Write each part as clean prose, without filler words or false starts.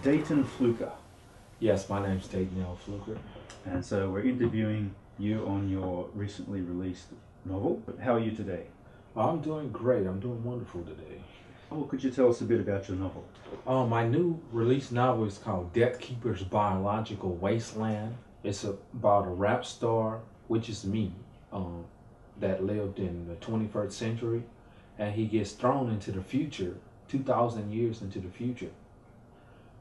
Daton Fluker. Yes, my name's Daton L Fluker. And so we're interviewing you on your recently released novel. How are you today? I'm doing great. I'm doing wonderful today. Oh, could you tell us a bit about your novel? My new release novel is called Death Walkers Biological Wasteland. It's about a rap star, which is me, that lived in the 21st century, and he gets thrown into the future, 2,000 years into the future.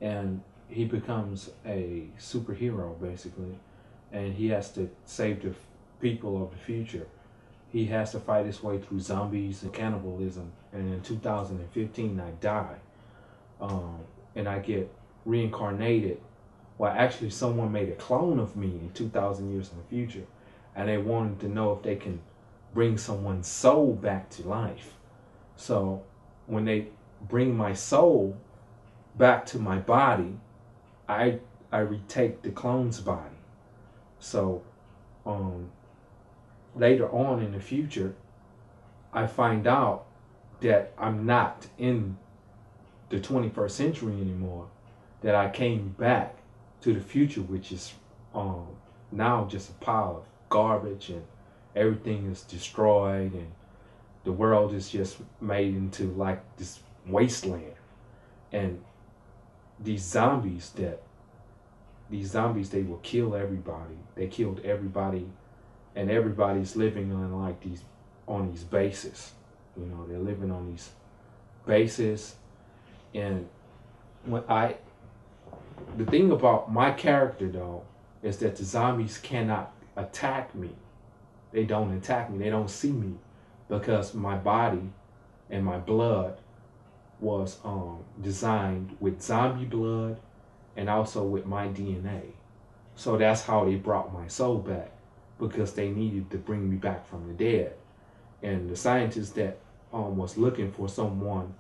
And he becomes a superhero, basically, and he has to save the people of the future. He has to fight his way through zombies and cannibalism, and in 2015 I die, and I get reincarnated. Well, actually someone made a clone of me in 2,000 years in the future, and they wanted to know if they can bring someone's soul back to life. So when they bring my soul back to my body, I retake the clone's body. So later on in the future, I find out that I'm not in the 21st century anymore, that I came back to the future, which is now just a pile of garbage, and everything is destroyed, and the world is just made into like this wasteland. And these zombies, they will kill everybody. They killed everybody, and everybody's living on these bases. You know, they're living on these bases. And the thing about my character though is that the zombies cannot attack me. They don't attack me. They don't see me, because my body and my blood was designed with zombie blood and also with my DNA. So that's how they brought my soul back, because they needed to bring me back from the dead. And the scientists that was looking for someone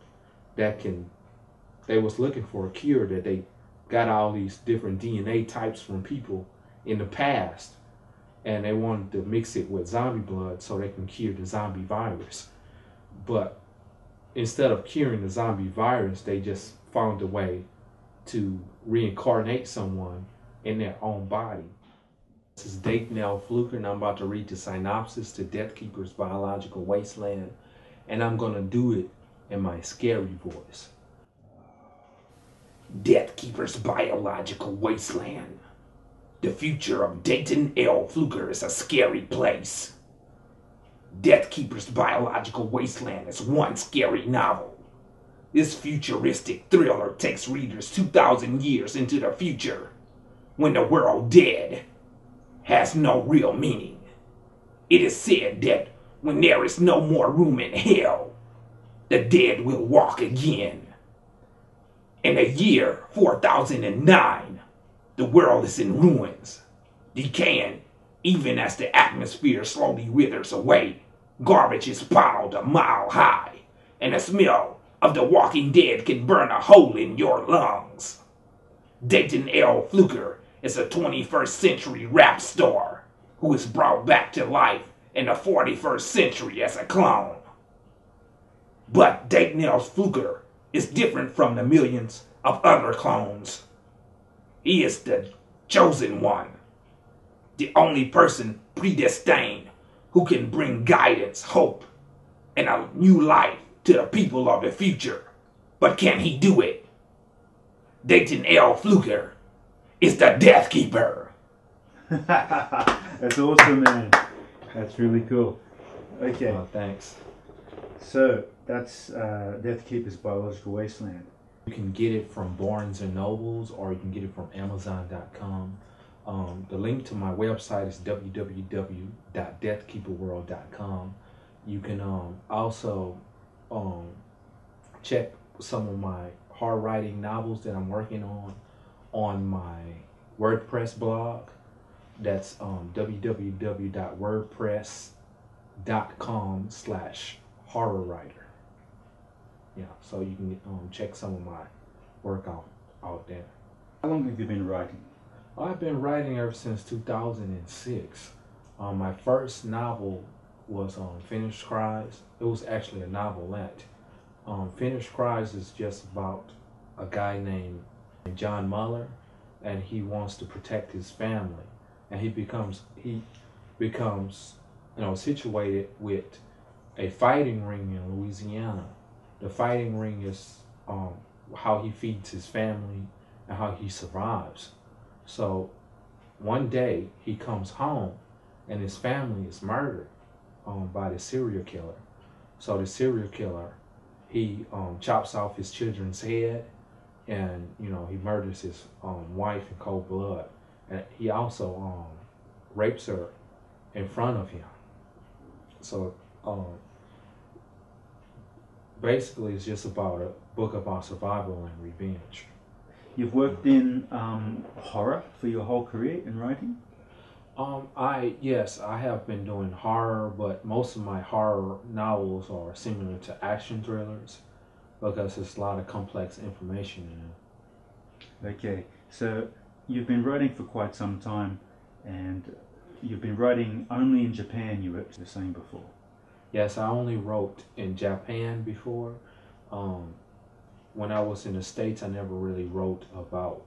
they was looking for a cure, that they got all these different DNA types from people in the past, and they wanted to mix it with zombie blood so they can cure the zombie virus. But instead of curing the zombie virus, they just found a way to reincarnate someone in their own body. This is Daton L Fluker, and I'm about to read the synopsis to Death Walkers Biological Wasteland, and I'm going to do it in my scary voice. Death Walkers Biological Wasteland. The future of Daton L Fluker is a scary place. Death Walkers Biological Wasteland is one scary novel. This futuristic thriller takes readers 2,000 years into the future, when the world dead has no real meaning. It is said that when there is no more room in hell, the dead will walk again. In the year 4009, the world is in ruins, decaying even as the atmosphere slowly withers away. Garbage is piled a mile high, and the smell of the walking dead can burn a hole in your lungs. Daton L Fluker is a 21st century rap star who is brought back to life in the 41st century as a clone. But Daton L Fluker is different from the millions of other clones. He is the chosen one, the only person predestined who can bring guidance, hope, and a new life to the people of the future. But can he do it? Daton L Fluker is the Death Keeper. That's awesome, man. That's really cool. Okay. Thanks. So that's Death Keepers Biological Wasteland. You can get it from Barnes & Nobles, or you can get it from Amazon.com. The link to my website is www.deathkeeperworld.com. You can also check some of my hard writing novels that I'm working on my WordPress blog. That's www.wordpress.com/horrorwriter. Yeah, so you can check some of my work out there. How long have you been writing? I've been writing ever since 2006. My first novel was Finished Cries. It was actually a novelette. Finished Cries is just about a guy named John Muller, and he wants to protect his family, and he becomes situated with a fighting ring in Louisiana. The fighting ring is how he feeds his family and how he survives. So one day he comes home and his family is murdered by the serial killer. So the serial killer, he chops off his children's head, and he murders his wife in cold blood, and he also rapes her in front of him. So basically, it's just about a book about survival and revenge. You've worked in horror for your whole career in writing? Yes, I have been doing horror, but most of my horror novels are similar to action thrillers because there's a lot of complex information in them. Okay, so you've been writing for quite some time, and you've been writing only in Japan, you were saying before. Yes, I only wrote in Japan before. When I was in the States, I never really wrote about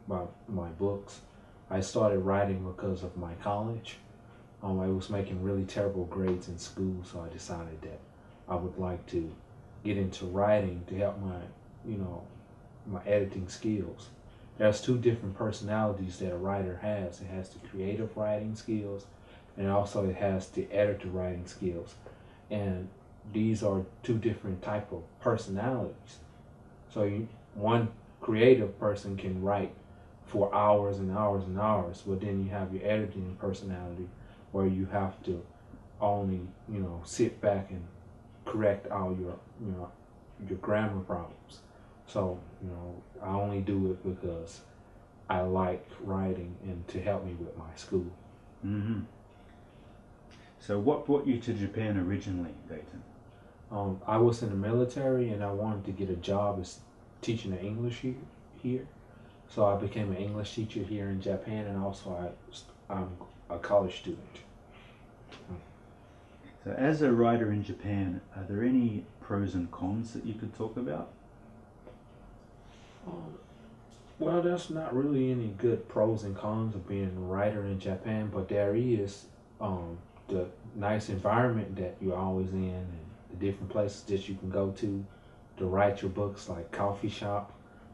my books. I started writing because of my college. I was making really terrible grades in school, so I decided that I would like to get into writing to help my editing skills. There's two different personalities that a writer has. It has the creative writing skills, and also it has the editor writing skills. And these are two different type of personalities. So one creative person can write for hours and hours and hours, but then you have your editing personality where you have to only sit back and correct all your grammar problems. So I only do it because I like writing and to help me with my school. Mm-hmm. So what brought you to Japan originally, Daton? I was in the military and I wanted to get a job as teaching the English here. So I became an English teacher here in Japan, and also I'm a college student. So as a writer in Japan, are there any pros and cons that you could talk about? Well, there's not really any good pros and cons of being a writer in Japan, but there is the nice environment that you're always in, and the different places that you can go to write your books, like coffee shop.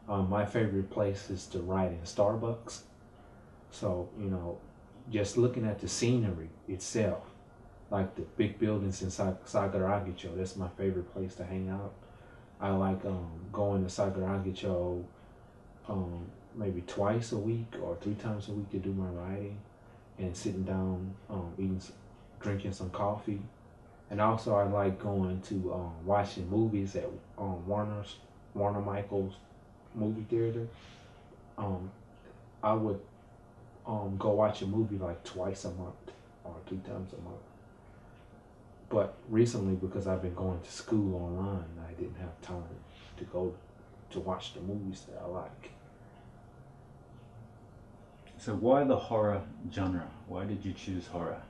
My favorite place is to write in Starbucks. So, just looking at the scenery itself, like the big buildings in Sagaragicho, that's my favorite place to hang out. I like going to Sagaragicho maybe twice a week or 3 times a week to do my writing, and sitting down, drinking some coffee. And also I like going to watching movies at Warner Michaels movie theater. I would go watch a movie like twice a month or 3 times a month. But recently, because I've been going to school online, I didn't have time to go to watch the movies that I like. So why the horror genre? Why did you choose horror?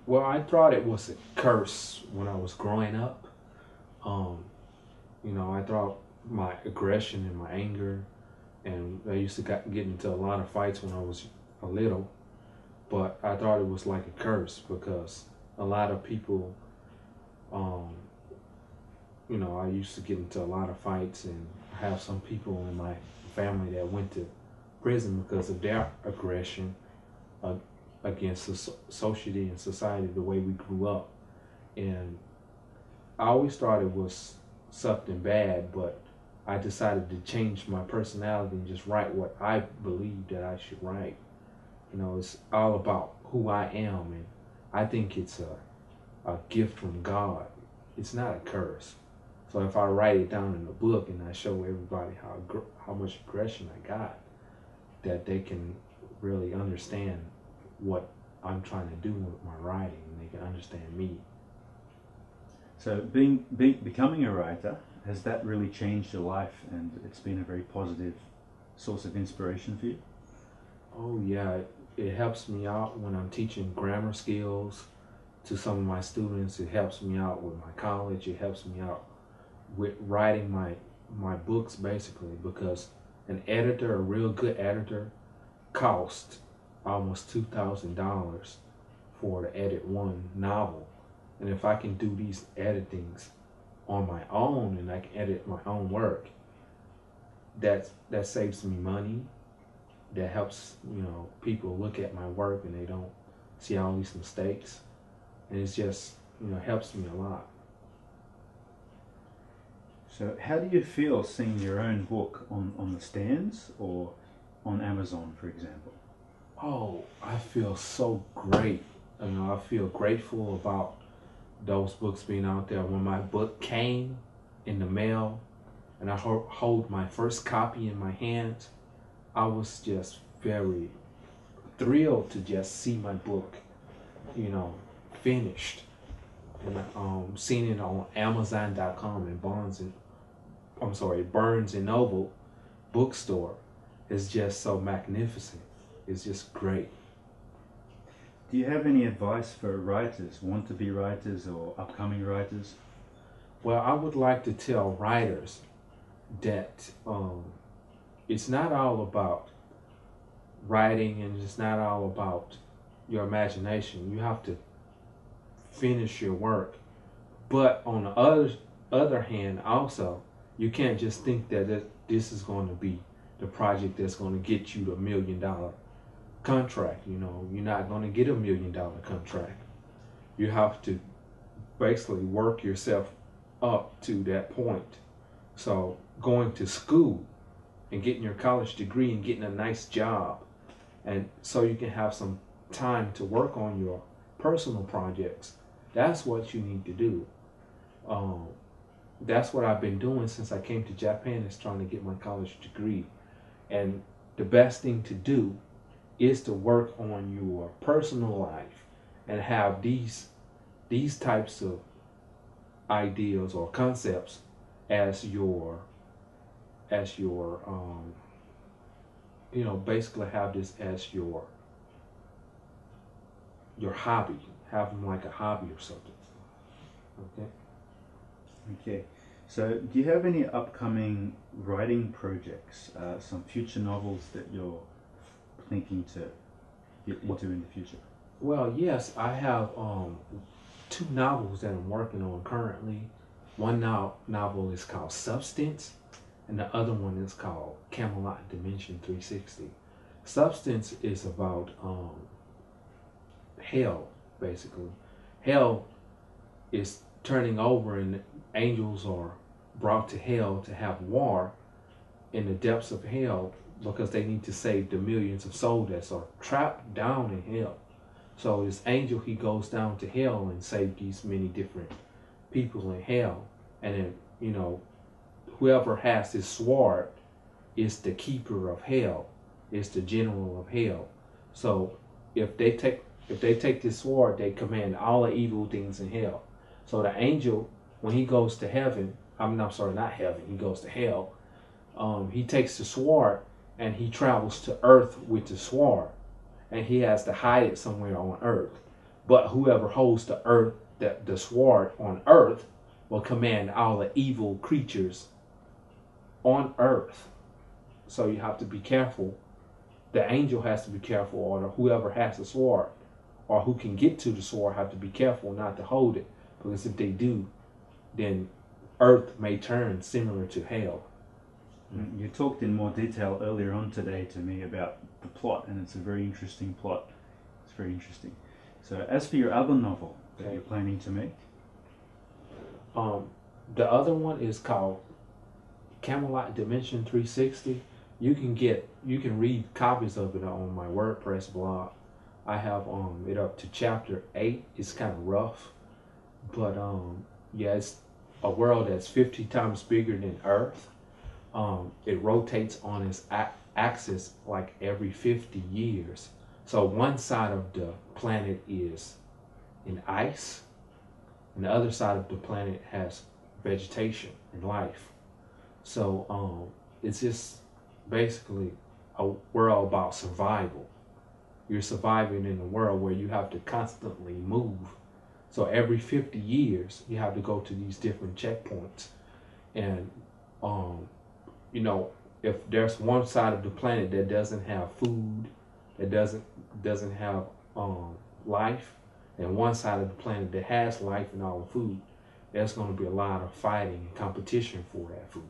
Well, I thought it was a curse when I was growing up. I thought my aggression and my anger, and I used to get into a lot of fights when I was a little, but I thought it was like a curse because a lot of people, I used to get into a lot of fights, and I have some people in my family that went to prison because of their aggression against the society and society, the way we grew up. And I always thought it was something bad, but I decided to change my personality and just write what I believe that I should write. It's all about who I am, and I think it's a gift from God. It's not a curse. So if I write it down in a book and I show everybody how much aggression I got, that they can really understand what I'm trying to do with my writing, and they can understand me. So becoming a writer, has that really changed your life, and it's been a very positive source of inspiration for you? Oh yeah, it helps me out when I'm teaching grammar skills to some of my students. It helps me out with my college. It helps me out with writing my my books basically, because an editor, a real good editor, cost almost $2,000 for to edit one novel. And if I can do these editings on my own and I can edit my own work, that saves me money. That helps, you know, people look at my work and they don't see all these mistakes. And it's just, you know, helps me a lot. So how do you feel seeing your own book on the stands or on Amazon, for example? Oh, I feel so great. You know, I feel grateful about those books being out there. When my book came in the mail and I hold my first copy in my hands, I was just very thrilled to just see my book, you know, finished. And seeing it on Amazon.com and Barnes and Noble bookstore is just so magnificent. It's just great. Do you have any advice for writers, want-to-be writers or upcoming writers? Well, I would like to tell writers that it's not all about writing and it's not all about your imagination. You have to finish your work. But on the other hand, also, you can't just think that this is going to be the project that's going to get you the $1 million contract. You know, you're not going to get a $1 million contract. You have to basically work yourself up to that point. So going to school and getting your college degree and getting a nice job, and so you can have some time to work on your personal projects, that's what you need to do. That's what I've been doing since I came to Japan, is trying to get my college degree. And the best thing to do is to work on your personal life and have these types of ideas or concepts as your you know, basically have this as your hobby. Have them like a hobby or something. Okay. Okay. So do you have any upcoming writing projects, some future novels that you're thinking to get into in the future? Well, yes, I have 2 novels that I'm working on currently. One novel is called Substance, and the other one is called Camelot Dimension 360. Substance is about hell, basically. Hell is turning over and angels are brought to hell to have war in the depths of hell because they need to save the millions of souls that are trapped down in hell. So this angel, he goes down to hell and saves these many different people in hell. And then, you know, whoever has this sword is the keeper of hell, is the general of hell. So if they take this sword, they command all the evil things in hell. So the angel, when he goes to heaven, not heaven, he goes to hell, he takes the sword and he travels to earth with the sword, and he has to hide it somewhere on earth. But whoever holds the sword on earth will command all the evil creatures on earth. So you have to be careful. The angel has to be careful, or whoever has the sword or who can get to the sword have to be careful not to hold it, because if they do, then earth may turn similar to hell. You talked in more detail earlier on today to me about the plot, and it's a very interesting plot. It's very interesting. So as for your other novel that you're planning to make? The other one is called Camelot Dimension 360. You can read copies of it on my WordPress blog. I have it up to chapter 8. It's kind of rough, but yeah, it's a world that's 50 times bigger than Earth. It rotates on its axis like every 50 years. So one side of the planet is in ice, and the other side of the planet has vegetation and life. So it's just basically a world about survival. You're surviving in a world where you have to constantly move. So every 50 years, you have to go to these different checkpoints. And You know, if there's one side of the planet that doesn't have food, that doesn't have life, and one side of the planet that has life and all the food, there's going to be a lot of fighting and competition for that food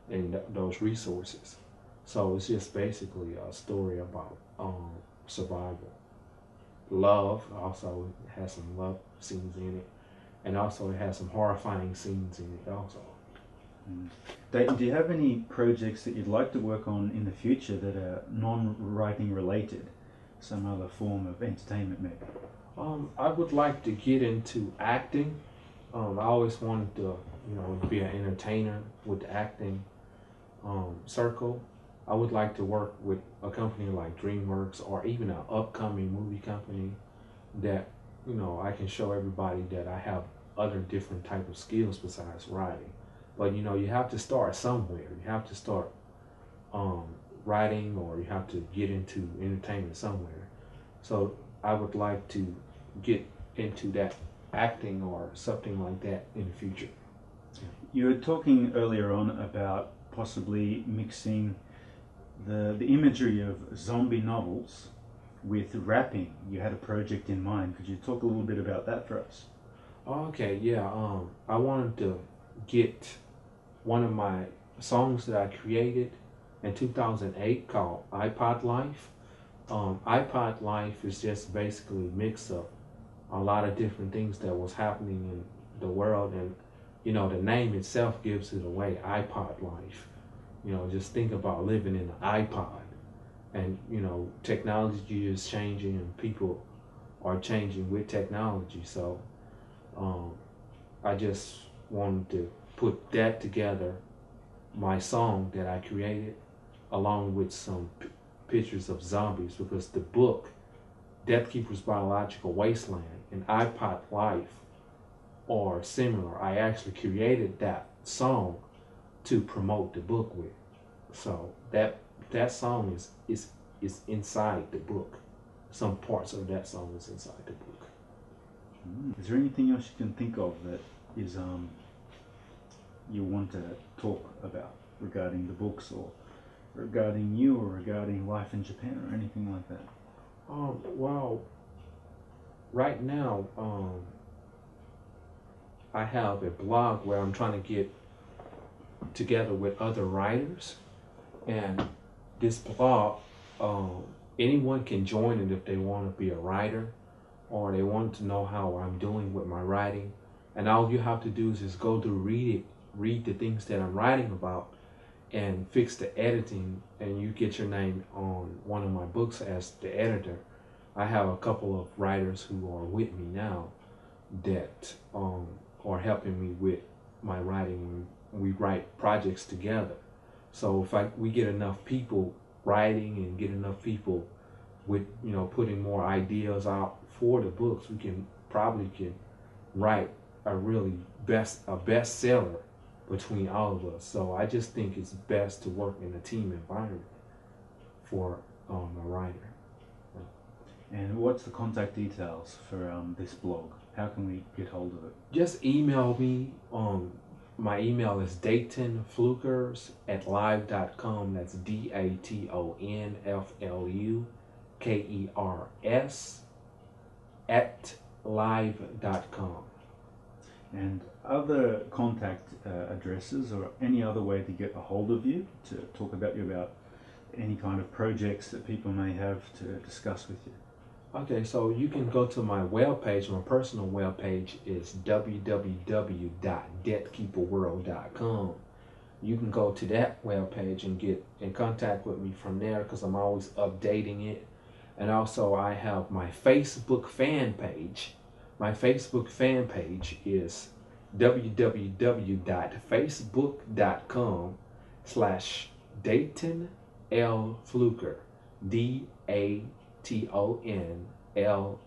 and those resources. So it's just basically a story about survival. Love also has some love scenes in it, and also it has some horrifying scenes in it also. Daton, do you have any projects that you'd like to work on in the future that are non-writing related? Some other form of entertainment maybe? I would like to get into acting. I always wanted to, be an entertainer with the acting circle. I would like to work with a company like DreamWorks or even an upcoming movie company that, I can show everybody that I have other different type of skills besides writing. But, you have to start somewhere. You have to start writing, or you have to get into entertainment somewhere. So I would like to get into that acting or something like that in the future. You were talking earlier on about possibly mixing the imagery of zombie novels with rapping. You had a project in mind. Could you talk a little bit about that for us? Okay, yeah. I wanted to get one of my songs that I created in 2008 called iPod Life. iPod Life is just basically a mix of a lot of different things that was happening in the world, and the name itself gives it away, iPod Life. Just think about living in an iPod, and technology is changing and people are changing with technology. So I just wanted to put that together, my song that I created, along with some pictures of zombies, because the book Death Walkers Biological Wasteland and iPod Life are similar. I actually created that song to promote the book with. So that song is inside the book. Some parts of that song is inside the book. Is there anything else you can think of that is you want to talk about regarding the books, or regarding you, or regarding life in Japan, or anything like that? Well, right now, I have a blog where I'm trying to get together with other writers, and this blog, anyone can join it if they want to be a writer, or they want to know how I'm doing with my writing. And all you have to do is just go through, read the things that I'm writing about, and fix the editing, and you get your name on one of my books as the editor. I have a couple of writers who are with me now that are helping me with my writing. We write projects together. So if we get enough people writing and get enough people with putting more ideas out for the books, we can write a really bestseller between all of us. So I just think it's best to work in a team environment for a writer. And what's the contact details for this blog? How can we get hold of it? Just email me. My email is datonflukers@live.com. That's DATONFLUKERS @live.com. And other contact addresses, or any other way to get a hold of you, to talk about any kind of projects that people may have to discuss with you? Okay, so you can go to my webpage. My personal webpage is www.deathkeeperworld.com. You can go to that webpage and get in contact with me from there, because I'm always updating it. And also I have my Facebook fan page. My Facebook fan page is www.facebook.com/Daton L Fluker, DATON L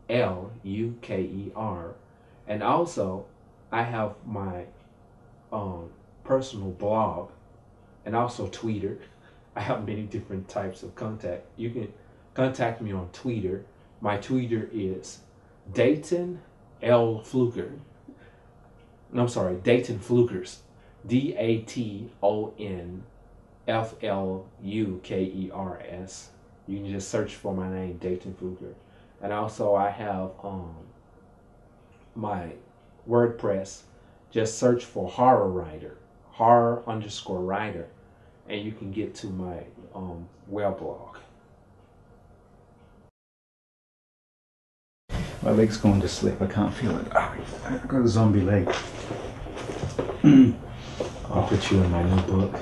Fluker. And also I have my personal blog, and also Twitter. I have many different types of contact. You can contact me on Twitter. My Twitter is Daton L Fluker. No, I'm sorry, Daton Flukers. Daton Flukers. You can just search for my name, Daton Fluker. And also I have my WordPress. Just search for horror_writer, and you can get to my weblog. My leg's going to sleep. I can't feel it. I've got a zombie leg. I'll put you in my new book.